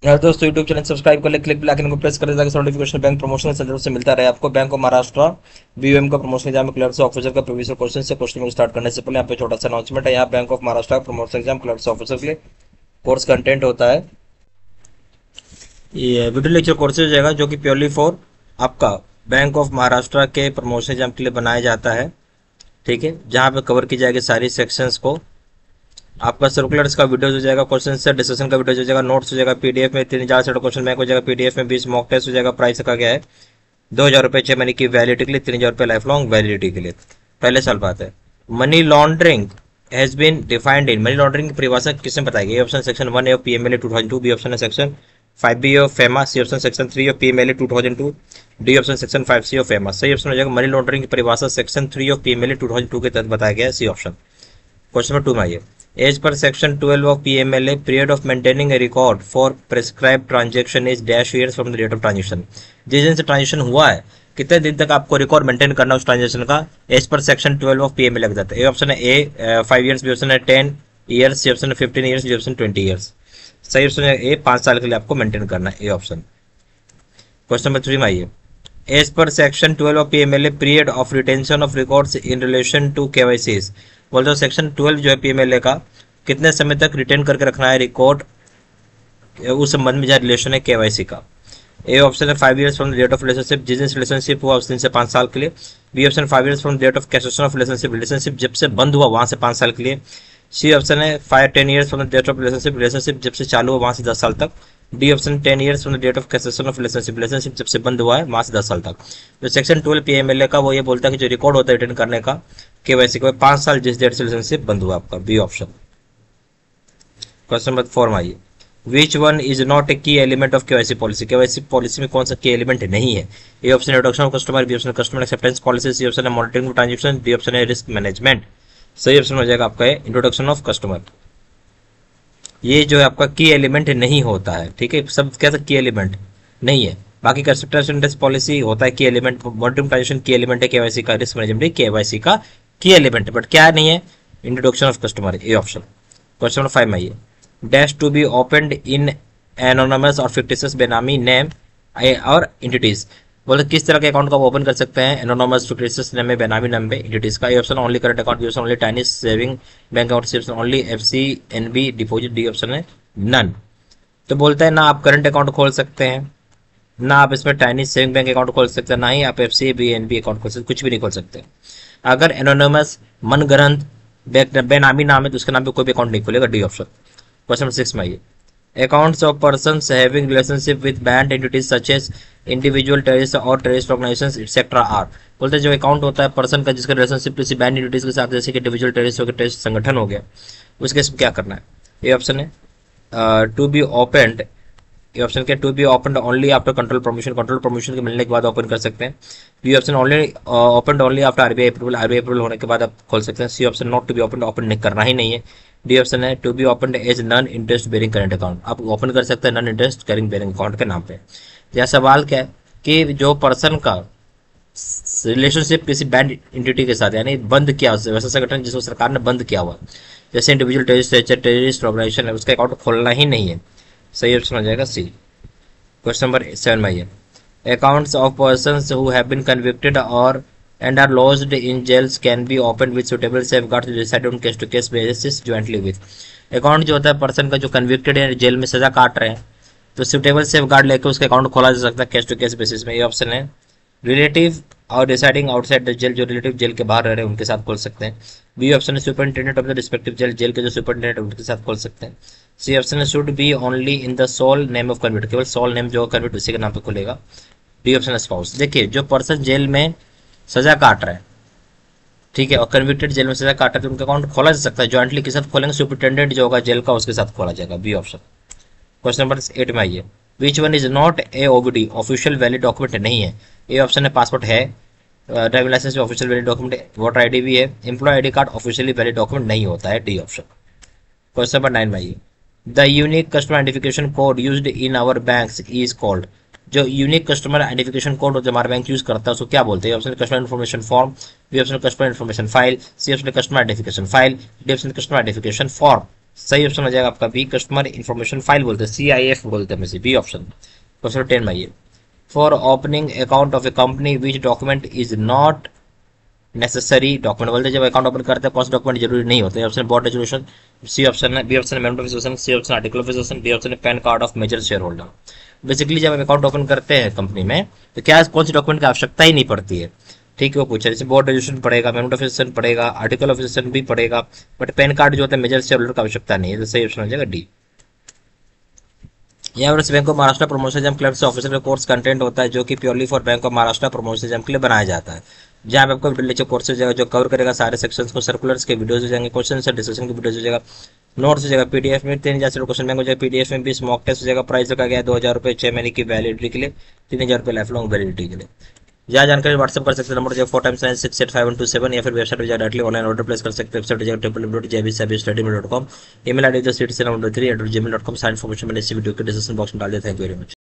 यार दोस्तों YouTube channel subscribe कर ले, क्लिक बेल आइकन को प्रेस करें ताकि नोटिफिकेशन बैंक प्रमोशन सेंटर से मिलता रहे आपको। बैंक ऑफ महाराष्ट्र बीओएम का प्रमोशन एग्जाम क्लर्क्स ऑफिसर का प्रीवियस क्वेश्चन से क्वेश्चन स्टार्ट करने से पहले यहाँ पे छोटा सा अनाउंसमेंट है। यहाँ बैंक ऑफ महाराष्ट्र का प्रमोशन एग्जाम क्लर्क्स ऑफिसर के लिए कोर्स कंटेंट होता है। ये वीडियो लेक्चर कोर्सेज हो जाएगा जो कि प्योरली फॉर आपका बैंक ऑफ महाराष्ट्र के प्रमोशन एग्जाम के लिए बनाया जाता है। ठीक है, जहाँ पे कवर की जाएगी सारी सेक्शंस को। आपका सर्कुलर्स का वीडियो हो जाएगा, क्वेश्चन से डिस्कशन का वीडियो हो जाएगा, नोट्स हो जाएगा, पीडीएफ में 3,000 से क्वेश्चन बैंक हो जाएगा, पीडीएफ में 20 मॉक टेस्ट हो जाएगा। प्राइस का क्या है 2,000 रुपये 6 महीने की वैलिडिटी के लिए, 3,000 रुपये लाइफ लॉन्ग वैलिडिटी के लिए। पहले साल बात है। Money laundering has been defined in, money laundering की परिभाषा किसने बताई? A option section 1 of PMLA 2002, B option है section 5B of FEMA, C option section 3 of PMLA 2002, D option section 5C of FEMA. सही ऑप्शन हो जाएगा money laundering की परिभाषा सेक्शन 3 ऑफ पीएमएलए 2002 के तहत बताया गया है, सी ऑप्शन। क्वेश्चन नंबर 2 में आइए। एज पर section 12 of PMLA period of maintaining a record for prescribe transaction is dash years from the date of transaction. जिस दिन से ट्रांजेक्शन हुआ है कितने दिन तक आपको रिकॉर्ड मेंटेन करना उस ट्रांजेक्शन का, as per section 12 of PMLA लग जाता है। ए ऑप्शन है ए 5 ईयर्स, बी ऑप्शन है 10 ईयर्स, सी ऑप्शन है 15 ईयर्स, डी ऑप्शन 20 ईयर्स। सही ऑप्शन है ए 5 साल के लिए आपको मेंटेन करना है, ए ऑप्शन। क्वेश्चन नंबर 3 में आइए। एज पर section 12 of PMLA period of retention of records in relation to KYCs. बोलते हो सेक्शन 12 जो है पीएमएलए का कितने समय तक रिटेन करके रखना है रिकॉर्ड उस संबंध में जहाँ रिलेशन है केवाईसी का। ए ऑप्शन है 5 years from the date of relationship, जिस दिन रिलेशनशिप हुआ उस दिन से 5 साल के लिए। B option 5 years from the date of cessation of relationship, relationship जब से बंद हुआ वहां से 5 साल के लिए। सी ऑप्शन है 10 years from the date of relationship, relationship जब से चालू हुआ वहां से 10 साल तक। D option 10 years from the date of cessation of relationship, relationship जब से बंद हुआ है वहां से 10 साल तक। जो सेक्शन 12 पीएमएलए का वो ये बोलता है कि जो रिकॉर्ड होता है रिटर्न करने का केवाईसी को 5 साल जिस डेट से रिलेशनशिप बंद हुआ आपका, बी ऑप्शन। क्वेश्चन नंबर 4 में आइए। Which one is not a key element of KYC policy, KYC policy में कौन सा की एलिमेंट नहीं है? A option introduction of customer, B option customer acceptance policy, C option है मॉनिटरिंग ट्रांजेक्शन, डी ऑप्शन है risk management. सही option हो जाएगा आपका इंट्रोडक्शन ऑफ कस्टमर। ये जो है आपका की एलिमेंट नहीं होता है। ठीक है, सब क्या की एलिमेंट नहीं है। बाकी का एक्सेप्टेंस पॉलिसी होता है key element, monitoring transaction key element है केवाईसी का, रिस्क मैनेजमेंट केवाईसी का की एलिमेंट है, बट क्या नहीं है? Introduction of customer, A option. Question number 5 में आइए। Dash to be opened in anonymous और फिक्टिशियस बेनामी नेम और एंटिटीज। बोले किस तरह के अकाउंट को आप ओपन कर सकते हैं एनोनिमस फिक्टिशियस नेम में, बेनामी नाम पे, एंटिटीज का। A option only current account, B option only tiny saving bank account, C option only FC NB deposit, D option है नन। तो बोलता है ना आप करंट अकाउंट खोल सकते हैं, ना आप इसमें टाइनी सेविंग बैंक अकाउंट खोल सकते हैं, ना ही आप एफसी बी एनबी अकाउंट खोल सकते, कुछ भी नहीं खोल सकते। अगर एनोनिमस मनगढ़ंत बेनामी नाम है तो उसके नाम पे कोई भी अकाउंट नहीं खोलेगा, डी ऑप्शन। क्वेश्चन नंबर 6 में आइए। Accounts of persons having relationship with banned entities such as individual terrorist और टेररिस्ट ऑर्गेनाइजेशंस एक्सेट्रा आर। बोलते हैं जो अकाउंट होता है पर्सन का जिसका रिलेशनशिप किसी बैंड एंटिटीज के साथ, जैसे कि इंडिविजुअल टेररिस्ट हो गया, टेररिस्ट संगठन हो गया, उसके क्या करना है? ये ऑप्शन है टू बी ओपनड, ये ऑप्शन क्या to be opened only after control permission, control permission के मिलने के बाद ओपन कर सकते हैं। B option only opened only after RBI approval, RBI approval होने के बाद आप खोल सकते हैं। C option not to be open, open नहीं करना ही नहीं है। डी ऑप्शन है to be open as non interest bearing current account, आप ओपन कर सकते हैं non interest carrying bearing account के नाम पे। यह सवाल क्या है कि जो पर्सन का रिलेशनशिप किसी बैंड एंटिटी के साथ यानी बंद किया उससे, वैसा संगठन जिसको सरकार ने बंद किया हुआ, जैसे इंडिविजुअल टेररिस्ट ऑर्गेनाइजेशन है, उसका अकाउंट खोलना ही नहीं है। सही ऑप्शन हो जाएगा सी। क्वेश्चन नंबर 7 में आइए। Accounts of persons who have been convicted और and are lodged in jails can be opened with suitable safeguards decided on case to case basis jointly with। Account जो होता है पर्सन का जो कन्विक्टेड है, jail में सजा काट रहे हैं, तो सुटेबल सेफगार्ड लेकर उसका अकाउंट खोला जा सकता है केस टू केस बेसिस में। ये ऑप्शन है रिलेटिव और डिसाइडिंग आउटसाइड द जेल, जो रिलेटिव जेल के बाहर रह रहे हैं उनके साथ खोल सकते हैं। बी ऑप्शन है superintendent of the respective jail, jail के जो सुपरिटेंडेंट उनके साथ खोल सकते हैं। सी ऑप्शन है should be only in the sole name of convict, केवल सोल नेम जो कन्विक्ट उसी के नाम पे खुलेगा। डी ऑप्शन है स्पाउस। देखिए जो पर्सन जेल में सजा काट रहा है, ठीक है, और कन्विक्टेड जेल में सजा काट रहा है तो उनका अकाउंट खोला जा सकता है, ज्वाइंटली के साथ खोलेंगे, सुपरिटेंडेंट जो होगा जेल का उसके साथ खोला जाएगा, बी ऑप्शन। क्वेश्चन नंबर 8 में आइए। Which one is not a OVD, official valid document नहीं है। ए ऑप्शन है पासपोर्ट है, driving licence official valid document, voter ID भी है, employee ID card officially valid document नहीं होता है, डी ऑप्शन। क्वेश्चन नंबर 9 में आइए। The unique customer identification code used in our banks is called, जो यूनिक कस्टमर आइडेंटिफिकेशन कोड जो हमारा बैंक यूज करता है उसको क्या बोलते हैं? Option customer information form, B option customer information file, C option customer identification file, D option customer identification form. सही ऑप्शन हो जाएगा आपका बी, कस्टमर इन्फॉर्मेशन फाइल बोलते हैं, CIF बोलते हैं, बी ऑप्शन। क्वेश्चन 10 में ये, for opening account of A company which document is not necessary document बोलते हैं, जब अकाउंट ओपन करते हैं कौन सा डॉक्यूमेंट जरूरी नहीं होते, option board resolution, C option है, बी ऑप्शन है memorandum of association, C option article of association, D option है PAN card of major share holder. Basically जब हम अकाउंट ओपन करते हैं कंपनी में तो क्या कौन सी डॉक्यूमेंट की आवश्यकता ही नहीं पड़ती है, ठीक है, वो पूछा जैसे बोर्ड रेजोल्यूशन पड़ेगा, मेमोरेंडम ऑफ एसोसिएशन पड़ेगा, आर्टिकल ऑफ एसोसिएशन भी पड़ेगा, बट पैन कार्ड जो होता है मेजर शेयर होल्डर की आवश्यकता नहीं है, तो सही ऑप्शन हो जाएगा डी। यहाँ पर bank of Maharashtra promotion exam clerk officer का कोर्स कंटेंट होता है जो कि purely for bank of Maharashtra promotion exam के लिए बनाया जाता है, जहाँ पे आपको लेक्चर कोर्स हो जाएगा जो कवर करेगा सारे सेक्शंस को, सर्कुलर्स के वीडियोस हो जाएंगे, क्वेश्चन से डिस्कशन के वीडियोस हो जाएगा, नोट्स हो जाएगा, पीडीएफ में 3000 क्वेश्चन बैंक हो जाएगा, पीडीएफ में भी मॉक टेस्ट हो जाएगा, प्राइस रखा गया 2000 रुपये 6 महीने की वैलिडिटी के लिए, 3000 रुपये लाइफ लॉन्ग वैलिडिटी के लिए। ज्यादा जानकारी व्हाट्सअप कर सकते हैं, नंबर जो 4x9685127 या फिर वेबसाइट पर जाकर डायरेक्टली ऑनलाइन ऑर्डर प्लेस कर सकते हैं, वेबसाइट जाकर www.jbstudy.com, ईमेल आईडी जो citizen3@gmail.com, सारी इन्फॉर्मेशन मैंने इसी वीडियो के डिस्क्रिप्शन बॉक्स में डाल दिया। Thank you very much.